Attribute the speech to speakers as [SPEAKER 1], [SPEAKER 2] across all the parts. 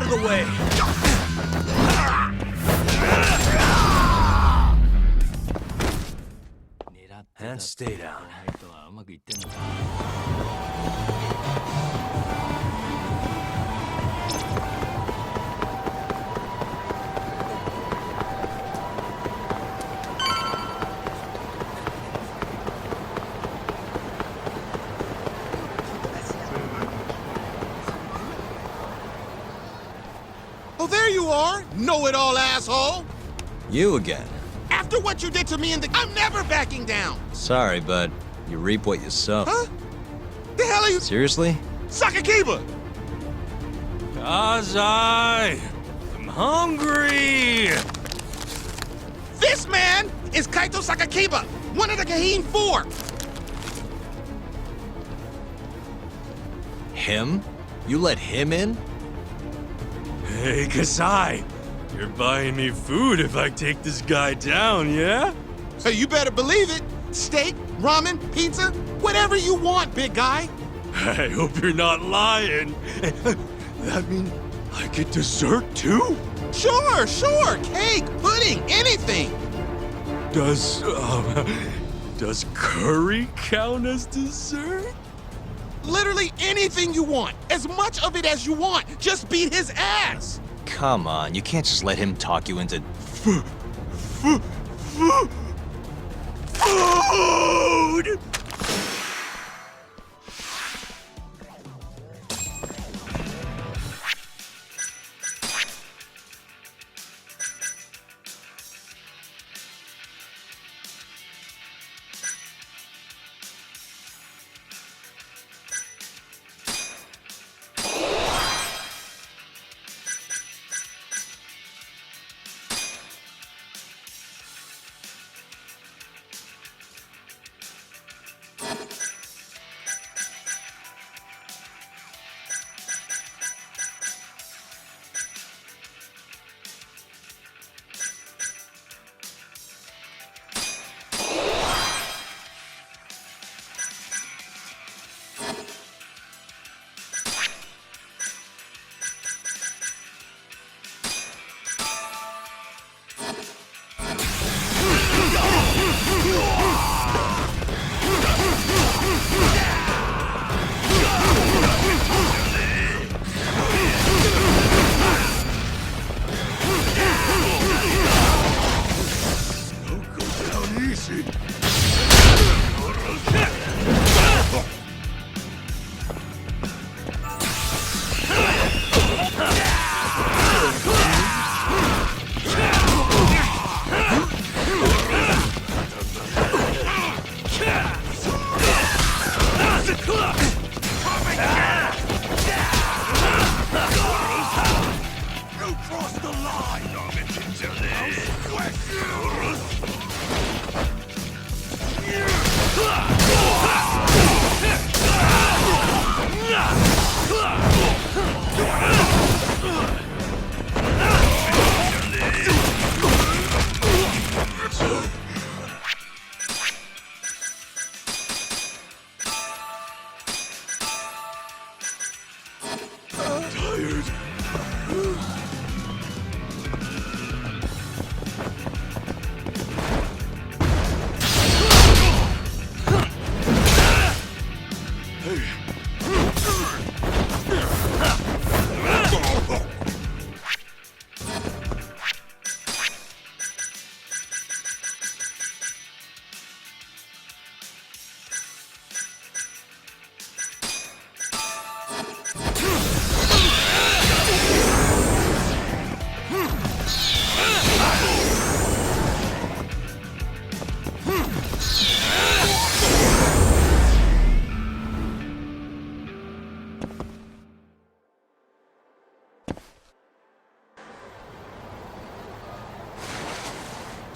[SPEAKER 1] of the way. And stay down.
[SPEAKER 2] Oh, there you are, know-it-all asshole.
[SPEAKER 3] You again.
[SPEAKER 2] After what you did to me I'm never backing down.
[SPEAKER 3] Sorry, but you reap what you sow.
[SPEAKER 2] Huh? The hell are you?
[SPEAKER 3] Seriously?
[SPEAKER 2] Sakakiba!
[SPEAKER 1] Kazai! I'm hungry!
[SPEAKER 2] This man is Kaito Sakakiba, one of the Kahine Four.
[SPEAKER 3] Him? You let him in?
[SPEAKER 1] Hey, Kazai! You're buying me food if I take this guy down, yeah?
[SPEAKER 2] So you better believe it. Steak, ramen, pizza, whatever you want, big guy.
[SPEAKER 1] I hope you're not lying. That means I get dessert too?
[SPEAKER 2] Sure, cake, pudding, anything.
[SPEAKER 1] Does curry count as dessert?
[SPEAKER 2] Literally anything you want, as much of it as you want. Just beat his ass.
[SPEAKER 3] Come on, you can't just let him talk you into...
[SPEAKER 1] Food!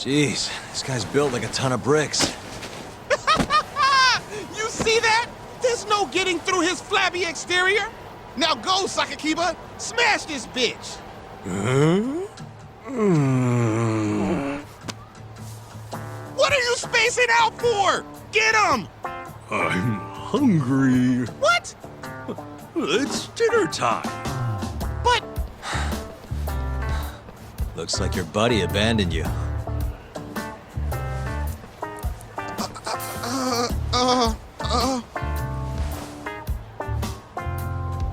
[SPEAKER 3] Jeez, this guy's built like a ton of bricks.
[SPEAKER 2] You see that? There's no getting through his flabby exterior. Now go, Sakakiba. Smash this bitch. What are you spacing out for? Get him!
[SPEAKER 1] I'm hungry.
[SPEAKER 2] What?
[SPEAKER 1] It's dinner time.
[SPEAKER 2] But
[SPEAKER 3] Looks like your buddy abandoned you.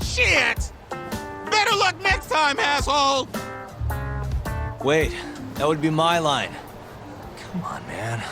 [SPEAKER 2] Shit! Better luck next time, asshole!
[SPEAKER 3] Wait, that would be my line. Come on, man.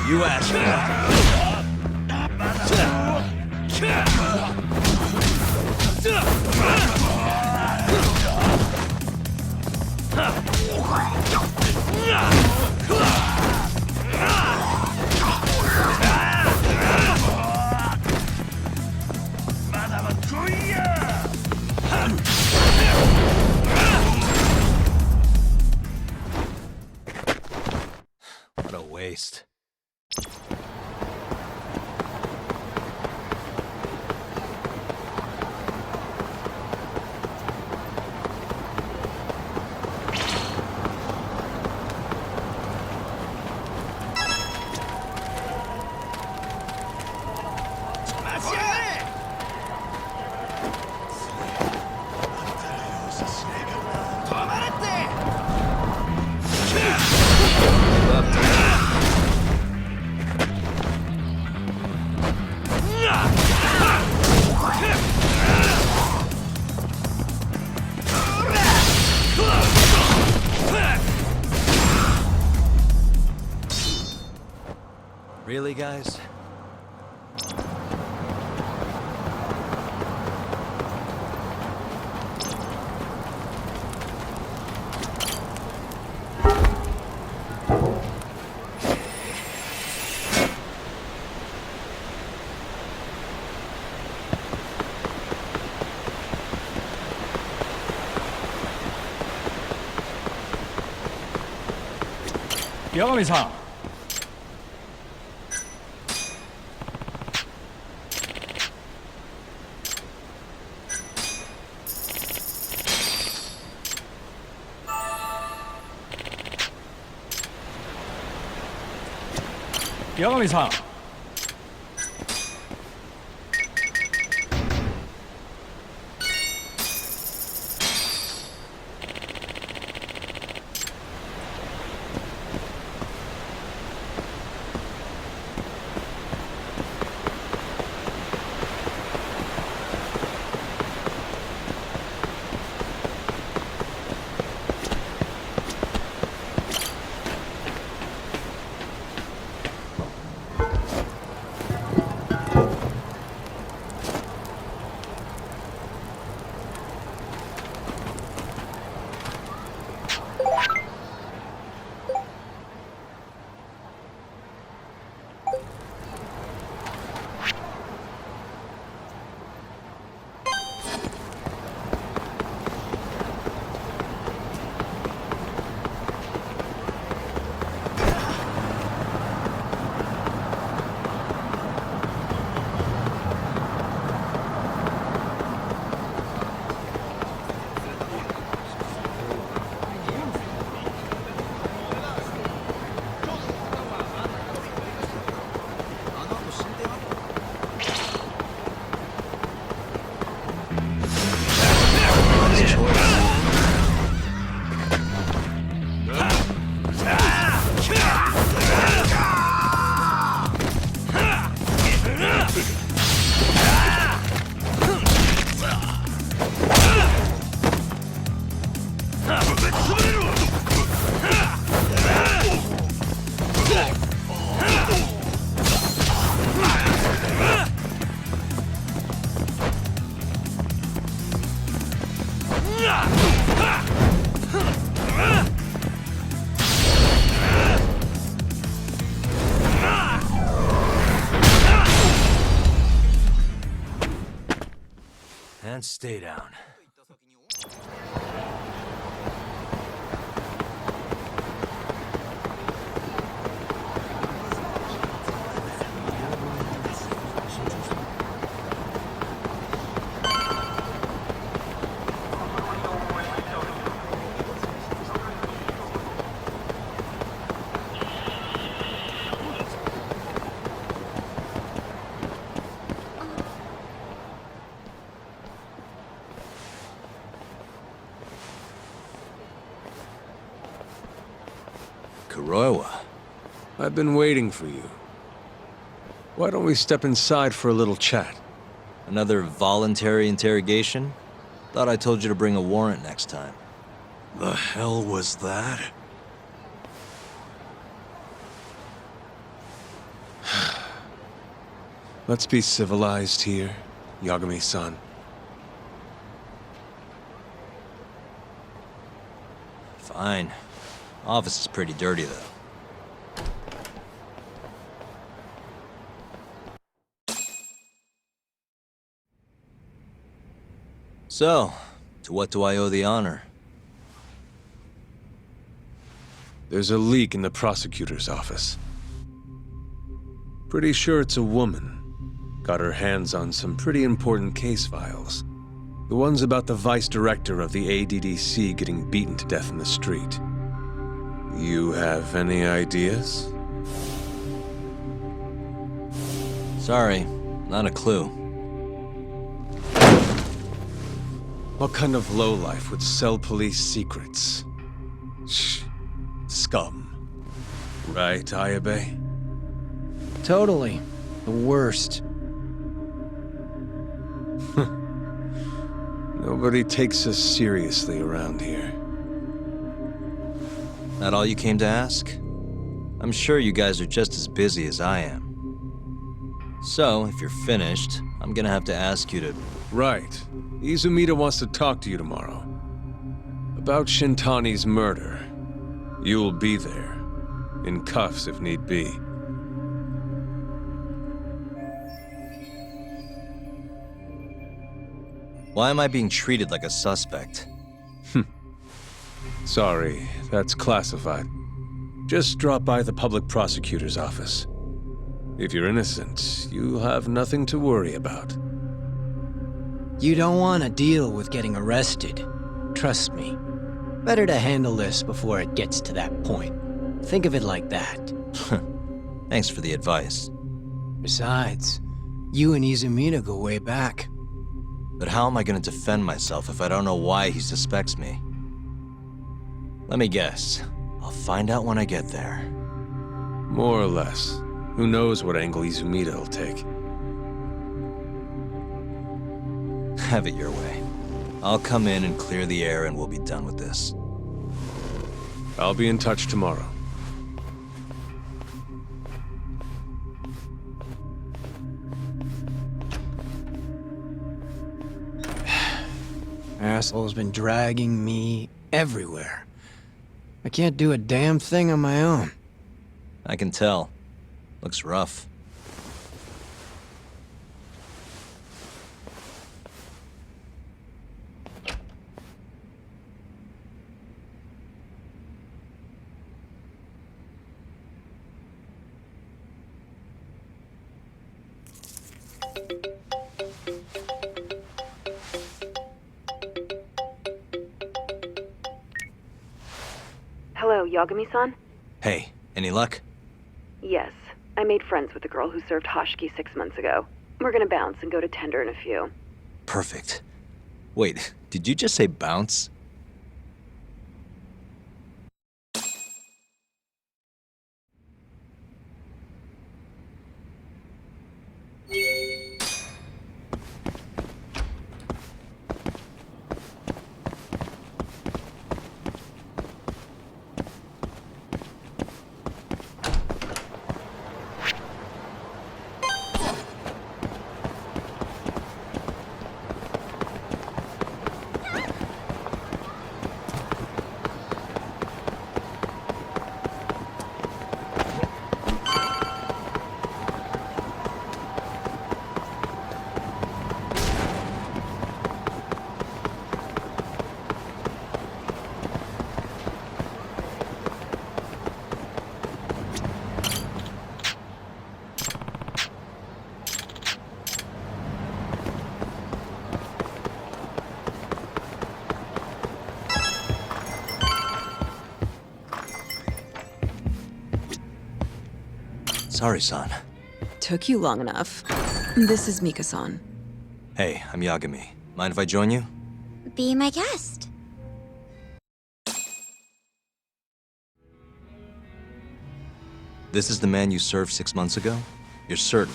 [SPEAKER 3] You asked for What a waste. Really, guys?
[SPEAKER 4] Yagami-san. Yagami-san.
[SPEAKER 3] And stay down. Roiwa.
[SPEAKER 5] I've been waiting for you. Why don't we step inside for a little chat?
[SPEAKER 3] Another voluntary interrogation? Thought I told you to bring a warrant next time.
[SPEAKER 1] The hell was that?
[SPEAKER 5] Let's be civilized here, Yagami-san.
[SPEAKER 3] Fine. Office is pretty dirty, though. So, to what do I owe the honor?
[SPEAKER 5] There's a leak in the prosecutor's office. Pretty sure it's a woman. Got her hands on some pretty important case files. The ones about the vice director of the ADDC getting beaten to death in the street. You have any ideas?
[SPEAKER 3] Sorry, not a clue.
[SPEAKER 5] What kind of lowlife would sell police secrets? Shh. Scum. Right, Ayabe?
[SPEAKER 6] Totally. The worst.
[SPEAKER 5] Nobody takes us seriously around here.
[SPEAKER 3] That all you came to ask? I'm sure you guys are just as busy as I am. So, if you're finished, I'm gonna have to ask you to...
[SPEAKER 5] Right. Izumida wants to talk to you tomorrow. About Shintani's murder. You'll be there. In cuffs if need be.
[SPEAKER 3] Why am I being treated like a suspect?
[SPEAKER 5] Sorry, that's classified. Just drop by the public prosecutor's office. If you're innocent, you'll have nothing to worry about.
[SPEAKER 6] You don't want to deal with getting arrested. Trust me. Better to handle this before it gets to that point. Think of it like that.
[SPEAKER 3] Thanks for the advice.
[SPEAKER 6] Besides, you and Izumida go way back.
[SPEAKER 3] But how am I gonna defend myself if I don't know why he suspects me? Let me guess. I'll find out when I get there.
[SPEAKER 5] More or less. Who knows what angle Izumida will take.
[SPEAKER 3] Have it your way. I'll come in and clear the air and we'll be done with this.
[SPEAKER 5] I'll be in touch tomorrow.
[SPEAKER 6] Asshole's been dragging me everywhere. I can't do a damn thing on my own.
[SPEAKER 3] I can tell. Looks rough.
[SPEAKER 7] Hello, Yagami-san?
[SPEAKER 3] Hey, any luck?
[SPEAKER 7] Yes. I made friends with the girl who served Hoshiki 6 months ago. We're gonna bounce and go to tender in a few.
[SPEAKER 3] Perfect. Wait, did you just say bounce? Sorry, son.
[SPEAKER 8] Took you long enough. This is Mika-san.
[SPEAKER 3] Hey, I'm Yagami. Mind if I join you?
[SPEAKER 9] Be my guest.
[SPEAKER 3] This is the man you served 6 months ago? You're certain?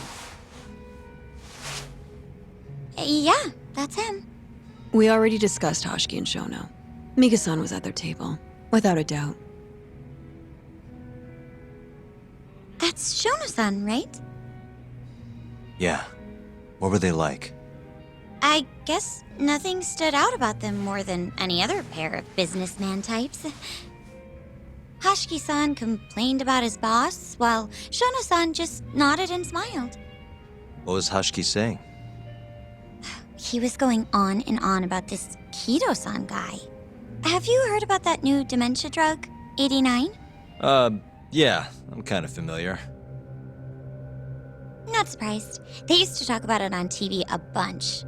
[SPEAKER 9] Yeah, that's him.
[SPEAKER 8] We already discussed Hoshki and Shono. Mika-san was at their table, without a doubt.
[SPEAKER 9] That's Shono-san, right?
[SPEAKER 3] Yeah. What were they like?
[SPEAKER 9] I guess nothing stood out about them more than any other pair of businessman types. Hoshki-san complained about his boss, while Shono-san just nodded and smiled.
[SPEAKER 3] What was Hoshki saying?
[SPEAKER 9] He was going on and on about this Kido-san guy. Have you heard about that new dementia drug, 89?
[SPEAKER 3] Yeah, I'm kind of familiar.
[SPEAKER 9] Not surprised. They used to talk about it on TV a bunch.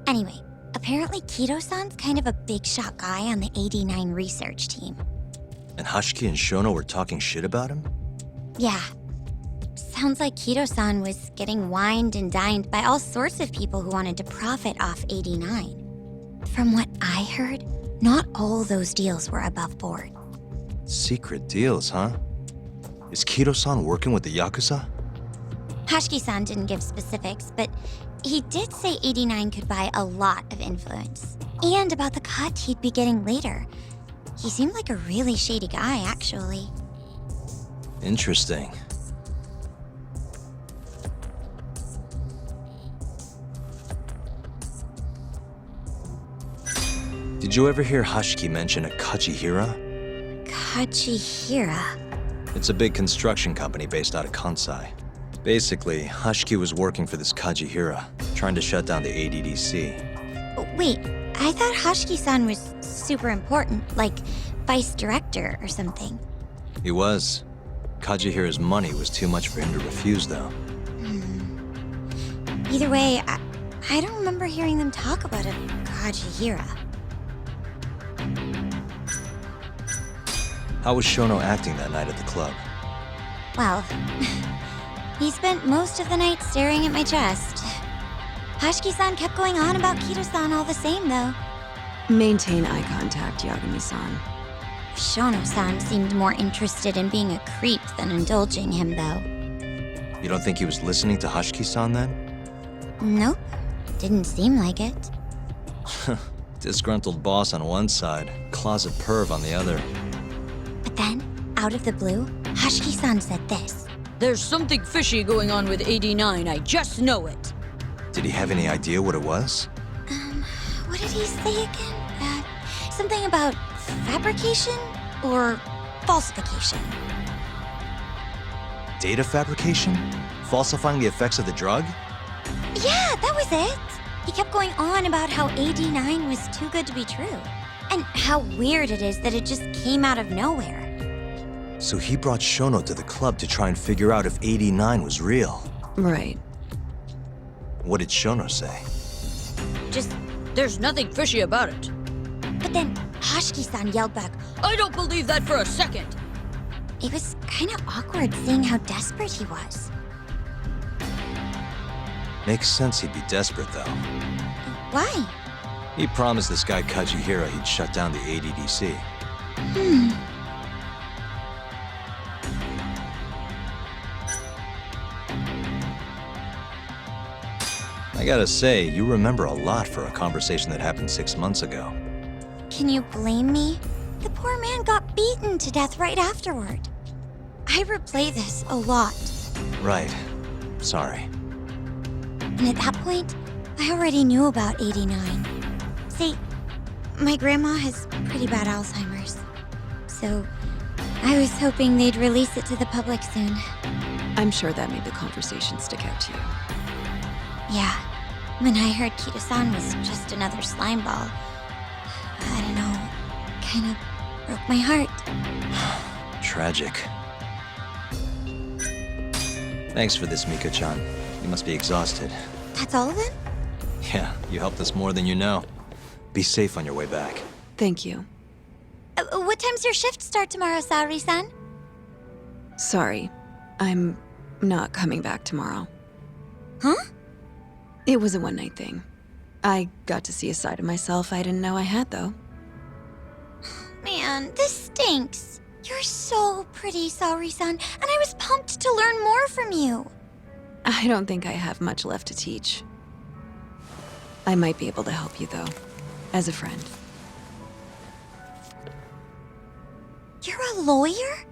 [SPEAKER 9] Anyway, apparently Kido-san's kind of a big shot guy on the 89 research team.
[SPEAKER 3] And Hoshki and Shono were talking shit about him?
[SPEAKER 9] Yeah. Sounds like Kido-san was getting wined and dined by all sorts of people who wanted to profit off 89. From what I heard, not all those deals were above board.
[SPEAKER 3] Secret deals, huh? Is Kido-san working with the Yakuza?
[SPEAKER 9] Hoshki-san didn't give specifics, but he did say 89 could buy a lot of influence. And about the cut he'd be getting later. He seemed like a really shady guy, actually.
[SPEAKER 3] Interesting. Did you ever hear Hoshiki mention a Kajihira?
[SPEAKER 9] Kajihira?
[SPEAKER 3] It's a big construction company based out of Kansai. Basically, Hoshiki was working for this Kajihira, trying to shut down the ADDC.
[SPEAKER 9] Wait, I thought Hoshiki-san was super important, like vice director or something.
[SPEAKER 3] He was. Kajihira's money was too much for him to refuse, though.
[SPEAKER 9] Either way, I don't remember hearing them talk about a Kajihira.
[SPEAKER 3] How was Shono acting that night at the club?
[SPEAKER 9] Well, he spent most of the night staring at my chest. Hoshiki-san kept going on about Kido-san all the same, though.
[SPEAKER 8] Maintain eye contact, Yagami-san.
[SPEAKER 9] Shono-san seemed more interested in being a creep than indulging him, though.
[SPEAKER 3] You don't think he was listening to Hoshiki-san then?
[SPEAKER 9] Nope, didn't seem like it.
[SPEAKER 3] Disgruntled boss on one side, closet perv on the other.
[SPEAKER 9] But then, out of the blue, Hoshiki-san said this.
[SPEAKER 10] There's something fishy going on with 89, I just know it.
[SPEAKER 3] Did he have any idea what it was?
[SPEAKER 9] What did he say again? Something about fabrication or falsification?
[SPEAKER 3] Data fabrication? Falsifying the effects of the drug?
[SPEAKER 9] Yeah, that was it. He kept going on about how 89 was too good to be true. And how weird it is that it just came out of nowhere.
[SPEAKER 3] So he brought Shono to the club to try and figure out if 89 was real.
[SPEAKER 8] Right.
[SPEAKER 3] What did Shono say?
[SPEAKER 10] Just, there's nothing fishy about it.
[SPEAKER 9] But then Hoshiki-san yelled back,
[SPEAKER 10] I don't believe that for a second.
[SPEAKER 9] It was kind of awkward seeing how desperate he was.
[SPEAKER 3] Makes sense he'd be desperate, though.
[SPEAKER 9] Why?
[SPEAKER 3] He promised this guy Kajihira he'd shut down the ADDC. I gotta say, you remember a lot for a conversation that happened 6 months ago.
[SPEAKER 9] Can you blame me? The poor man got beaten to death right afterward. I replay this a lot.
[SPEAKER 3] Right. Sorry.
[SPEAKER 9] And at that point, I already knew about 89. See, my grandma has pretty bad Alzheimer's. So, I was hoping they'd release it to the public soon.
[SPEAKER 8] I'm sure that made the conversation stick out to you.
[SPEAKER 9] Yeah. When I heard Kido-san was just another slime ball, I don't know, kind of broke my heart.
[SPEAKER 3] Tragic. Thanks for this, Mika-chan. You must be exhausted.
[SPEAKER 9] That's all of it?
[SPEAKER 3] Yeah, you helped us more than you know. Be safe on your way back.
[SPEAKER 8] Thank you.
[SPEAKER 9] What time's your shift start tomorrow, Saori-san?
[SPEAKER 8] Sorry, I'm not coming back tomorrow.
[SPEAKER 9] Huh?
[SPEAKER 8] It was a one-night thing. I got to see a side of myself I didn't know I had, though.
[SPEAKER 9] Man, this stinks. You're so pretty, Saori-san, and I was pumped to learn more from you.
[SPEAKER 8] I don't think I have much left to teach. I might be able to help you, though, as a friend.
[SPEAKER 9] You're a lawyer?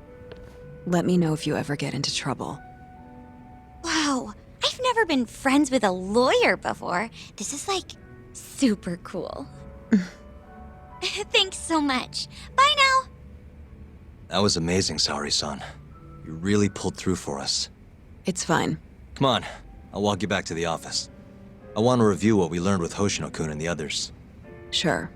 [SPEAKER 8] Let me know if you ever get into trouble.
[SPEAKER 9] Wow, I've never been friends with a lawyer before. This is like super cool. Thanks so much. Bye now.
[SPEAKER 3] That was amazing, Saori-san. You really pulled through for us.
[SPEAKER 8] It's fine.
[SPEAKER 3] Come on, I'll walk you back to the office. I want to review what we learned with Hoshino-kun and the others.
[SPEAKER 8] Sure.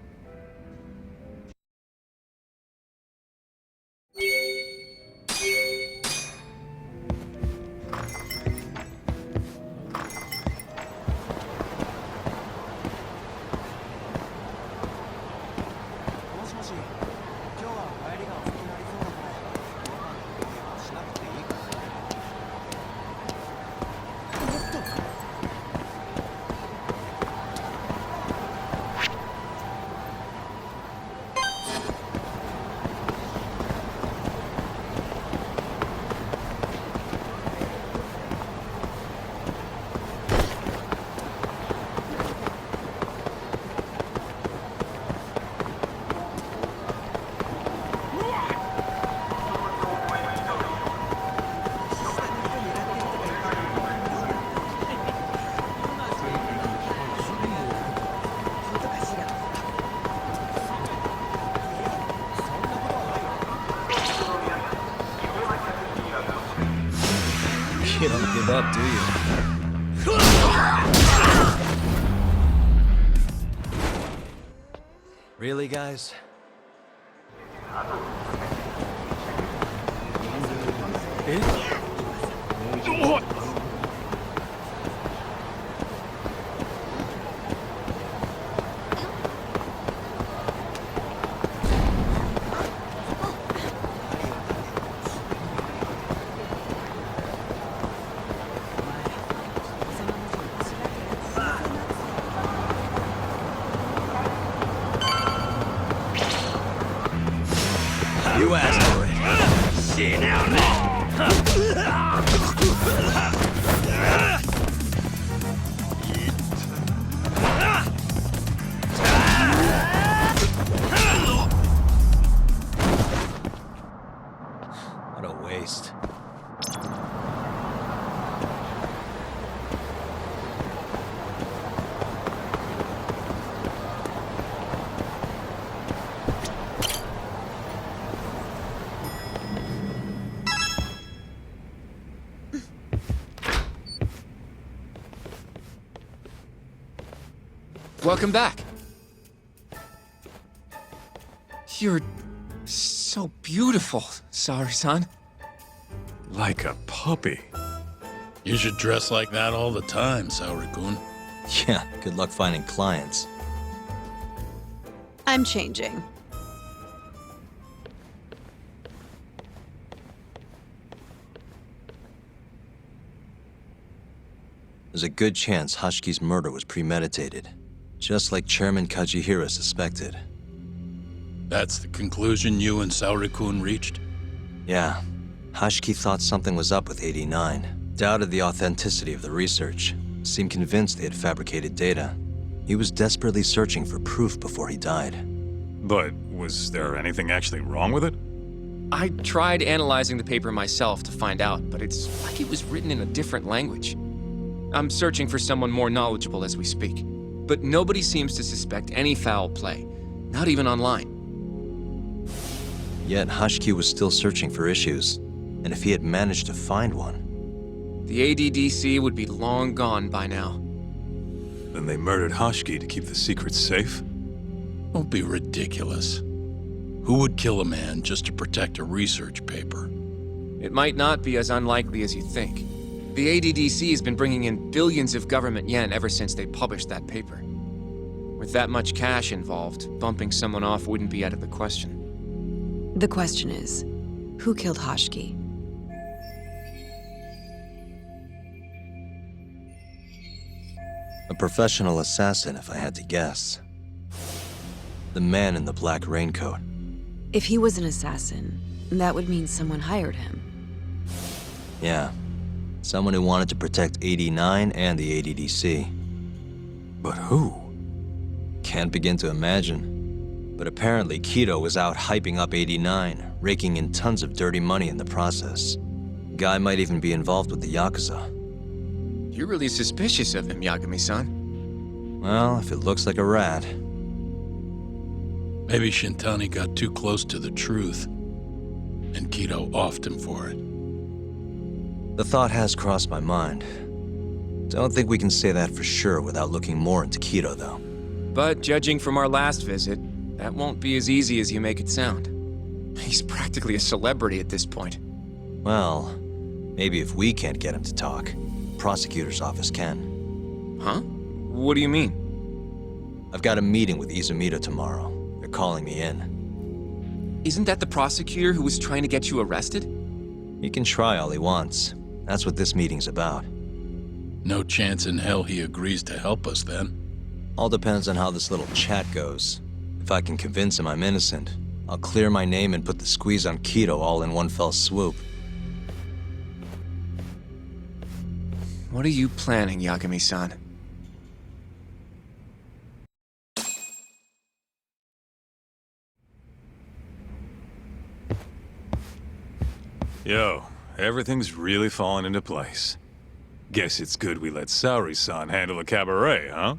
[SPEAKER 3] You don't give up, do you? Really, guys? You asked for it. What a waste.
[SPEAKER 11] Welcome back. You're so beautiful, Saori-san.
[SPEAKER 5] Like a puppy.
[SPEAKER 12] You should dress like that all the time, Saori-kun.
[SPEAKER 3] Yeah, good luck finding clients.
[SPEAKER 8] I'm changing.
[SPEAKER 3] There's a good chance Hashiki's murder was premeditated, just like Chairman Kajihira suspected.
[SPEAKER 12] That's the conclusion you and Saori-kun reached?
[SPEAKER 3] Yeah, Hashiki thought something was up with 89, doubted the authenticity of the research, seemed convinced they had fabricated data. He was desperately searching for proof before he died.
[SPEAKER 4] But was there anything actually wrong with it?
[SPEAKER 11] I tried analyzing the paper myself to find out, but it's like it was written in a different language. I'm searching for someone more knowledgeable as we speak, but nobody seems to suspect any foul play, not even online.
[SPEAKER 3] Yet Hashiki was still searching for issues, and if he had managed to find one...
[SPEAKER 11] The ADDC would be long gone by now.
[SPEAKER 5] Then they murdered Hashiki to keep the secret safe?
[SPEAKER 12] Don't be ridiculous. Who would kill a man just to protect a research paper?
[SPEAKER 11] It might not be as unlikely as you think. The ADDC has been bringing in billions of government yen ever since they published that paper. With that much cash involved, bumping someone off wouldn't be out of the question.
[SPEAKER 8] The question is, who killed Hashiki?
[SPEAKER 3] A professional assassin, if I had to guess. The man in the black raincoat.
[SPEAKER 8] If he was an assassin, That would mean someone hired him.
[SPEAKER 3] Yeah. Someone who wanted to protect 89 and the ADDC. But who? Can't begin to imagine. But apparently Keto was out hyping up 89, raking in tons of dirty money in the process. Guy might even be involved with the Yakuza.
[SPEAKER 11] You're really suspicious of him, Yagami-san.
[SPEAKER 3] Well, if it looks like a rat.
[SPEAKER 12] Maybe Shintani got too close to the truth, and Keto offed him for it.
[SPEAKER 3] The thought has crossed my mind. Don't think we can say that for sure without looking more into Keto, though.
[SPEAKER 11] But judging from our last visit, that won't be as easy as you make it sound. He's practically a celebrity at this point.
[SPEAKER 3] Well, maybe if we can't get him to talk, prosecutor's office can.
[SPEAKER 11] Huh? What do you mean?
[SPEAKER 3] I've got a meeting with Izumito tomorrow. They're calling me in.
[SPEAKER 11] Isn't that the prosecutor who was trying to get you arrested?
[SPEAKER 3] He can try all he wants. That's what this meeting's about.
[SPEAKER 12] No chance in hell he agrees to help us then.
[SPEAKER 3] All depends on how this little chat goes. If I can convince him I'm innocent, I'll clear my name and put the squeeze on Keto all in one fell swoop.
[SPEAKER 11] What are you planning, Yagami-san?
[SPEAKER 4] Yo, everything's really falling into place. Guess it's good we let Saori-san handle the cabaret, huh?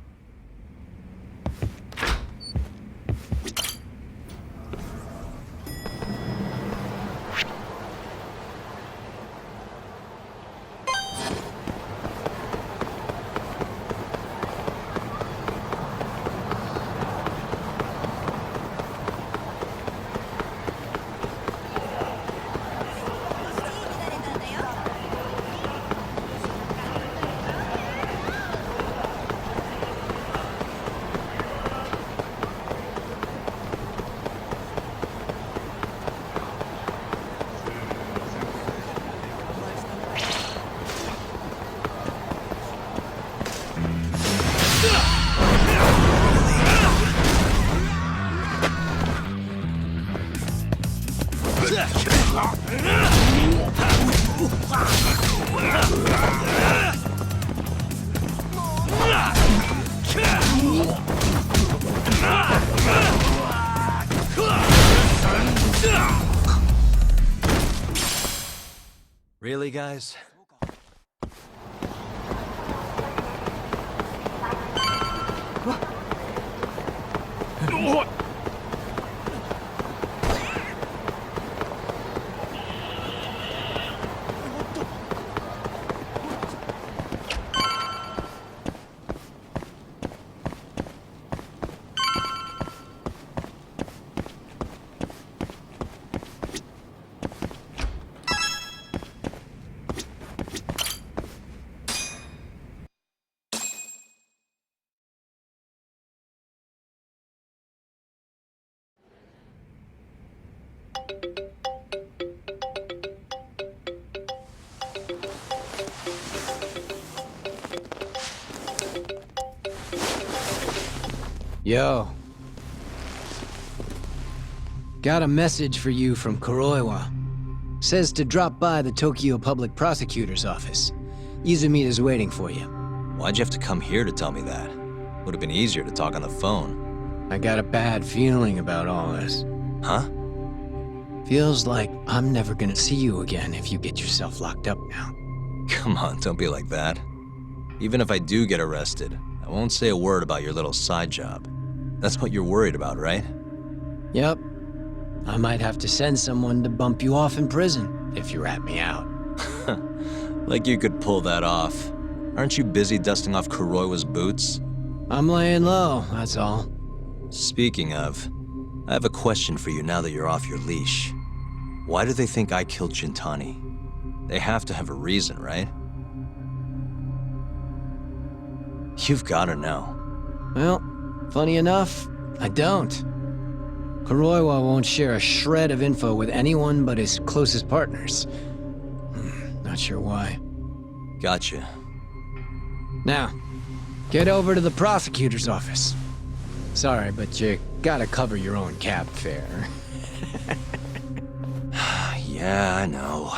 [SPEAKER 3] Really, guys?
[SPEAKER 6] Yo. Got a message for you from Kuroiwa. Says to drop by the Tokyo Public Prosecutor's office. Izumita's waiting for you.
[SPEAKER 3] Why'd you have to come here to tell me that? Would have been easier to talk on the phone.
[SPEAKER 6] I got a bad feeling about all this.
[SPEAKER 3] Huh?
[SPEAKER 6] Feels like I'm never gonna see you again if you get yourself locked up now.
[SPEAKER 3] Come on, don't be like that. Even if I do get arrested, I won't say a word about your little side job. That's what you're worried about, right?
[SPEAKER 6] Yep. I might have to send someone to bump you off in prison if you rat me out.
[SPEAKER 3] Like you could pull that off. Aren't you busy dusting off Kuroiwa's boots?
[SPEAKER 6] I'm laying low, that's all.
[SPEAKER 3] Speaking of, I have a question for you now that you're off your leash. Why do they think I killed Shintani? They have to have a reason, right? You've gotta know.
[SPEAKER 6] Well, funny enough, I don't. Kuroiwa won't share a shred of info with anyone but his closest partners. Not sure why.
[SPEAKER 3] Gotcha.
[SPEAKER 6] Now, get over to the prosecutor's office. Sorry, but you gotta cover your own cab fare.
[SPEAKER 3] Yeah, I know.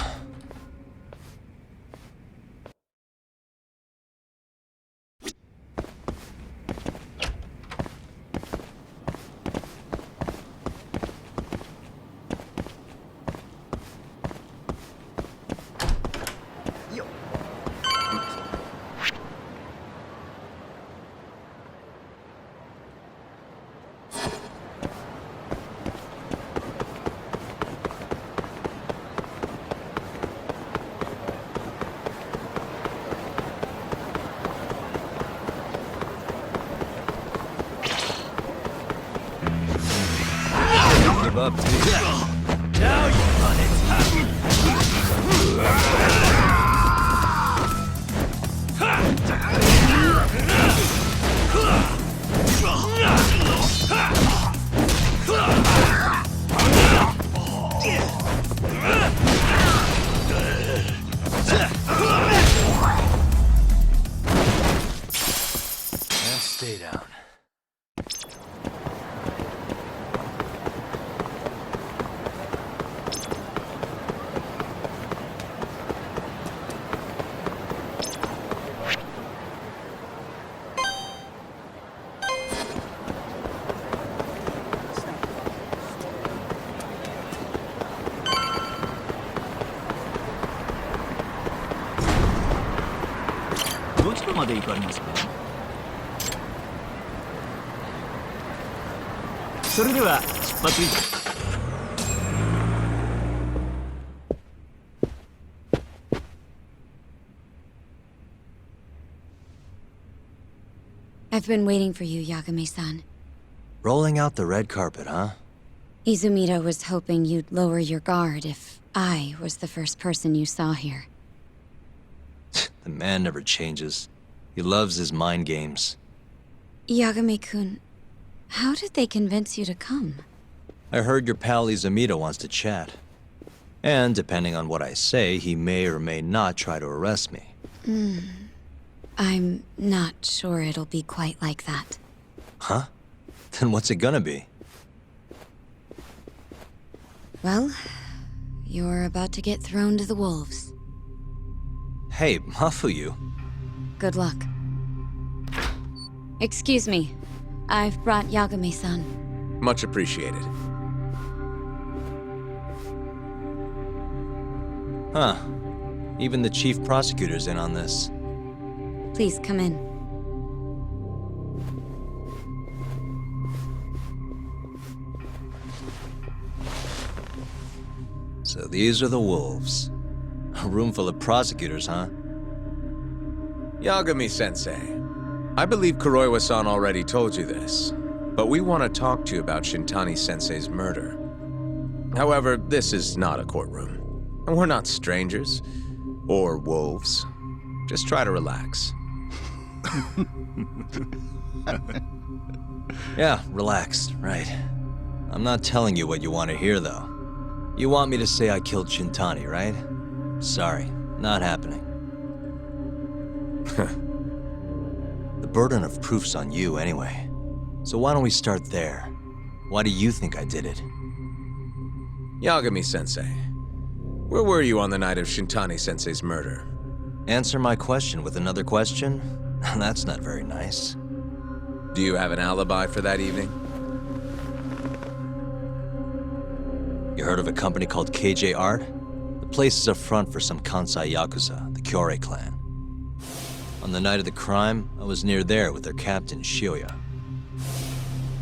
[SPEAKER 3] Give up, dude. Now you run it. And stay down.
[SPEAKER 9] I've been waiting for you, Yagami-san.
[SPEAKER 3] Rolling out the red carpet, huh?
[SPEAKER 9] Izumida was hoping you'd lower your guard if I was the first person you saw here.
[SPEAKER 3] The man never changes. He loves his mind games.
[SPEAKER 9] Yagami-kun, how did they convince you to come?
[SPEAKER 3] I heard your pal Izumida wants to chat. And depending on what I say, he may or may not try to arrest me.
[SPEAKER 9] I'm not sure it'll be quite like that.
[SPEAKER 3] Huh? Then what's it gonna be?
[SPEAKER 9] Well, you're about to get thrown to the wolves.
[SPEAKER 3] Hey, Mafuyu.
[SPEAKER 9] Good luck. Excuse me. I've brought Yagami-san.
[SPEAKER 11] Much appreciated.
[SPEAKER 3] Huh. Even the chief prosecutor's in on this.
[SPEAKER 9] Please come in.
[SPEAKER 3] So these are the wolves. A room full of prosecutors, huh?
[SPEAKER 11] Yagami-sensei, I believe Kuroiwa-san already told you this, but we want to talk to you about Shintani-sensei's murder. However, this is not a courtroom. And we're not strangers. Or wolves. Just try to relax.
[SPEAKER 3] Yeah, relaxed, right. I'm not telling you what you want to hear, though. You want me to say I killed Shintani, right? Sorry, not happening. The burden of proof's on you, anyway. So why don't we start there? Why do you think I did it?
[SPEAKER 11] Yagami-sensei, where were you on the night of Shintani-sensei's murder?
[SPEAKER 3] Answer my question with another question? That's not very nice.
[SPEAKER 11] Do you have an alibi for that evening?
[SPEAKER 3] You heard of a company called KJ Art? The place is a front for some Kansai Yakuza, the Kyorei clan. On the night of the crime, I was near there with their captain, Shioya.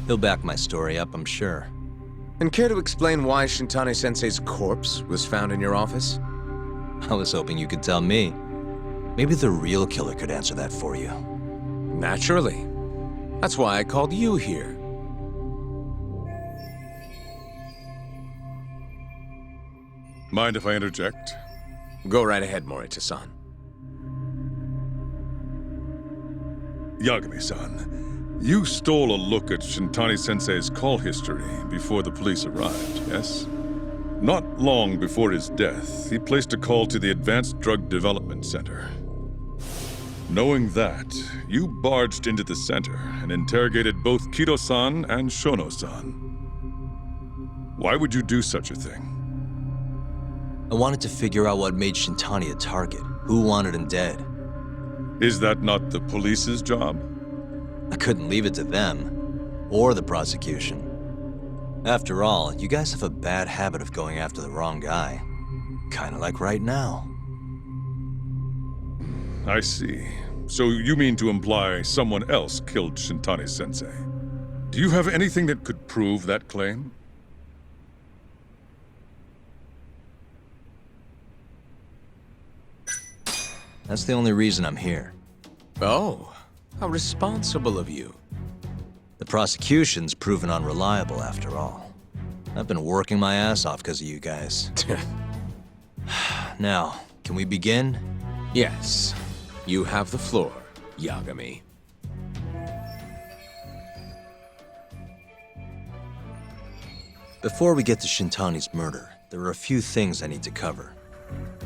[SPEAKER 3] He'll back my story up, I'm sure.
[SPEAKER 11] And care to explain why Shintani-sensei's corpse was found in your office?
[SPEAKER 3] I was hoping you could tell me. Maybe the real killer could answer that for you.
[SPEAKER 11] Naturally. That's why I called you here.
[SPEAKER 13] Mind if I interject?
[SPEAKER 11] Go right ahead, Morita-san.
[SPEAKER 13] Yagami-san, you stole a look at Shintani-sensei's call history before the police arrived, yes? Not long before his death, he placed a call to the Advanced Drug Development Center. Knowing that, you barged into the center and interrogated both Kido-san and Shono-san. Why would you do such a thing?
[SPEAKER 3] I wanted to figure out what made Shintani a target, who wanted him dead.
[SPEAKER 13] Is that not the police's job?
[SPEAKER 3] I couldn't leave it to them, or the prosecution. After all, you guys have a bad habit of going after the wrong guy. Kinda like right now.
[SPEAKER 13] I see. So you mean to imply someone else killed Shintani-sensei? Do you have anything that could prove that claim?
[SPEAKER 3] That's the only reason I'm here.
[SPEAKER 11] Oh, how responsible of you.
[SPEAKER 3] The prosecution's proven unreliable, after all. I've been working my ass off because of you guys. Now, can we begin?
[SPEAKER 11] Yes. You have the floor, Yagami.
[SPEAKER 3] Before we get to Shintani's murder, there are a few things I need to cover.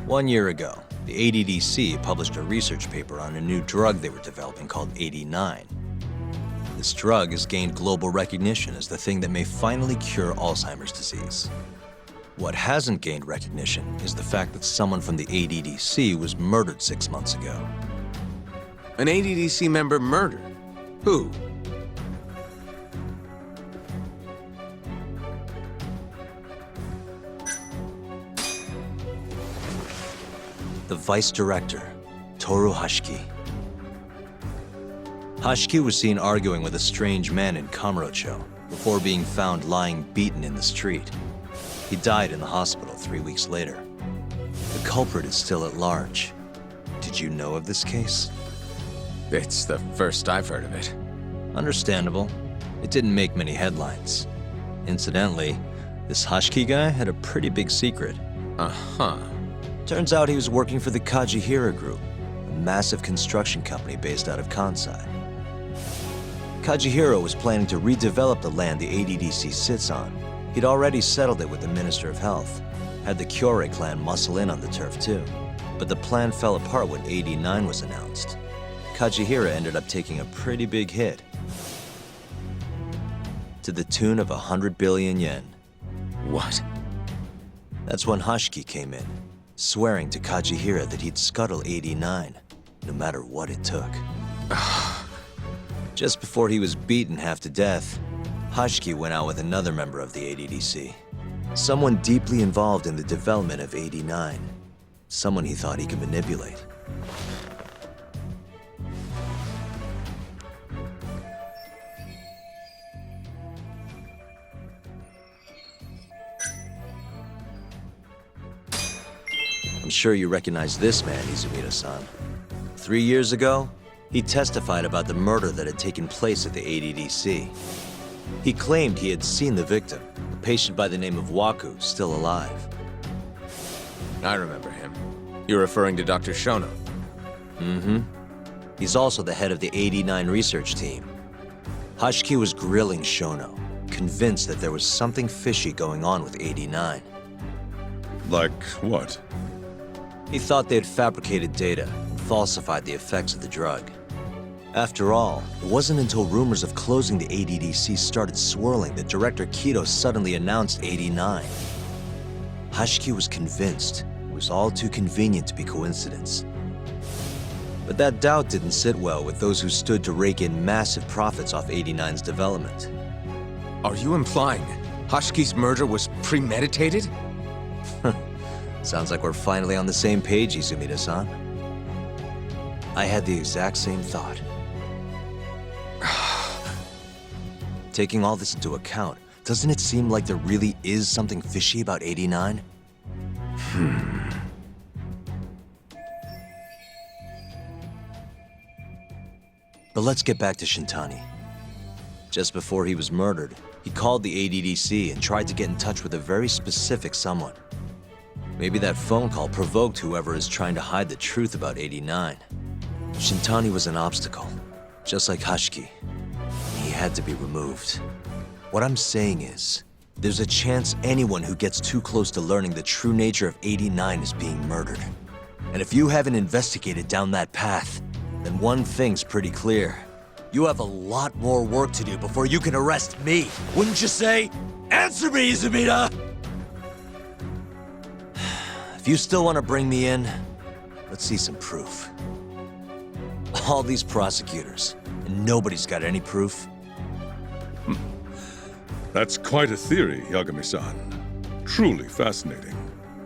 [SPEAKER 3] 1 year ago, the ADDC published a research paper on a new drug they were developing called 89. This drug has gained global recognition as the thing that may finally cure Alzheimer's disease. What hasn't gained recognition is the fact that someone from the ADDC was murdered 6 months ago.
[SPEAKER 11] An ADDC member murdered? Who?
[SPEAKER 3] The vice director, Toru Hashiki. Hashiki was seen arguing with a strange man in Kamurocho before being found lying beaten in the street. He died in the hospital 3 weeks later. The culprit is still at large. Did you know of this case?
[SPEAKER 11] It's the first I've heard of it.
[SPEAKER 3] Understandable. It didn't make many headlines. Incidentally, this Hashiki guy had a pretty big secret.
[SPEAKER 11] Uh-huh.
[SPEAKER 3] Turns out he was working for the Kajihira Group, a massive construction company based out of Kansai. Kajihira was planning to redevelop the land the ADDC sits on. He'd already settled it with the Minister of Health, had the Kyorei clan muscle in on the turf too. But the plan fell apart when 89 was announced. Kajihira ended up taking a pretty big hit, to the tune of 100 billion yen.
[SPEAKER 11] What?
[SPEAKER 3] That's when Hashiki came in, swearing to Kajihira that he'd scuttle 89, no matter what it took. Just before he was beaten half to death, Hashiki went out with another member of the ADDC. Someone deeply involved in the development of 89. Someone he thought he could manipulate. I'm sure you recognize this man, Izumida-san. 3 years ago, he testified about the murder that had taken place at the ADDC. He claimed he had seen the victim, a patient by the name of Waku, still alive.
[SPEAKER 11] I remember him. You're referring to Dr. Shono?
[SPEAKER 3] Mm-hmm. He's also the head of the 89 research team. Hashiki was grilling Shono, convinced that there was something fishy going on with 89.
[SPEAKER 13] Like what?
[SPEAKER 3] He thought they had fabricated data and falsified the effects of the drug. After all, it wasn't until rumors of closing the ADDC started swirling that Director Kido suddenly announced 89. Hashiki was convinced it was all too convenient to be coincidence. But that doubt didn't sit well with those who stood to rake in massive profits off 89's development.
[SPEAKER 11] Are you implying Hashiki's murder was premeditated?
[SPEAKER 3] Sounds like we're finally on the same page, Izumida-san. I had the exact same thought. Taking all this into account, doesn't it seem like there really is something fishy about 89? But let's get back to Shintani. Just before he was murdered, he called the ADDC and tried to get in touch with a very specific someone. Maybe that phone call provoked whoever is trying to hide the truth about 89. Shintani was an obstacle, just like Hashiki. He had to be removed. What I'm saying is, there's a chance anyone who gets too close to learning the true nature of 89 is being murdered. And if you haven't investigated down that path, then one thing's pretty clear. You have a lot more work to do before you can arrest me, wouldn't you say? Answer me, Izumida! If you still want to bring me in, let's see some proof. All these prosecutors, and nobody's got any proof?
[SPEAKER 13] That's quite a theory, Yagami-san. Truly fascinating.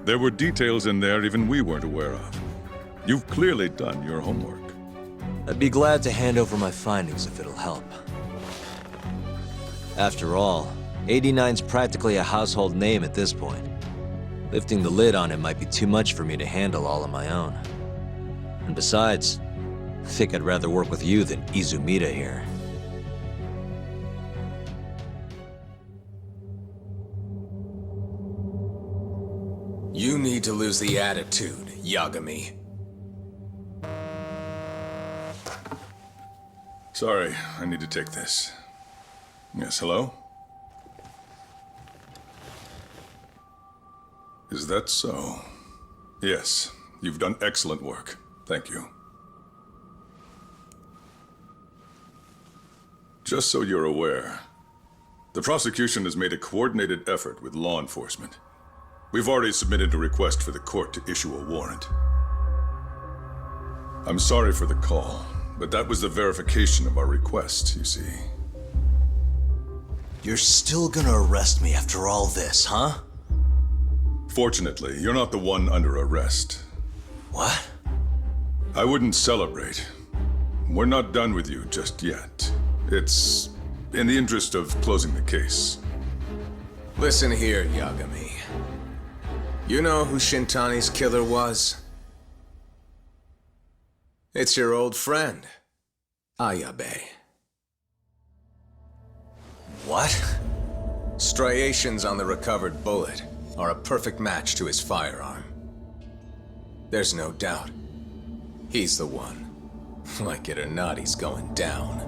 [SPEAKER 13] There were details in there even we weren't aware of. You've clearly done your homework.
[SPEAKER 3] I'd be glad to hand over my findings if it'll help. After all, 89's practically a household name at this point. Lifting the lid on him might be too much for me to handle all on my own. And besides, I think I'd rather work with you than Izumida here.
[SPEAKER 14] You need to lose the attitude, Yagami.
[SPEAKER 13] Sorry, I need to take this. Yes, hello? Is that so? Yes, you've done excellent work. Thank you. Just so you're aware, the prosecution has made a coordinated effort with law enforcement. We've already submitted a request for the court to issue a warrant. I'm sorry for the call, but that was the verification of our request, you see.
[SPEAKER 3] You're still gonna arrest me after all this, huh?
[SPEAKER 13] Fortunately, you're not the one under arrest.
[SPEAKER 3] What?
[SPEAKER 13] I wouldn't celebrate. We're not done with you just yet. It's in the interest of closing the case.
[SPEAKER 14] Listen here, Yagami. You know who Shintani's killer was? It's your old friend, Ayabe.
[SPEAKER 3] What?
[SPEAKER 14] Striations on the recovered bullet are a perfect match to his firearm. There's no doubt. He's the one. Like it or not, he's going down.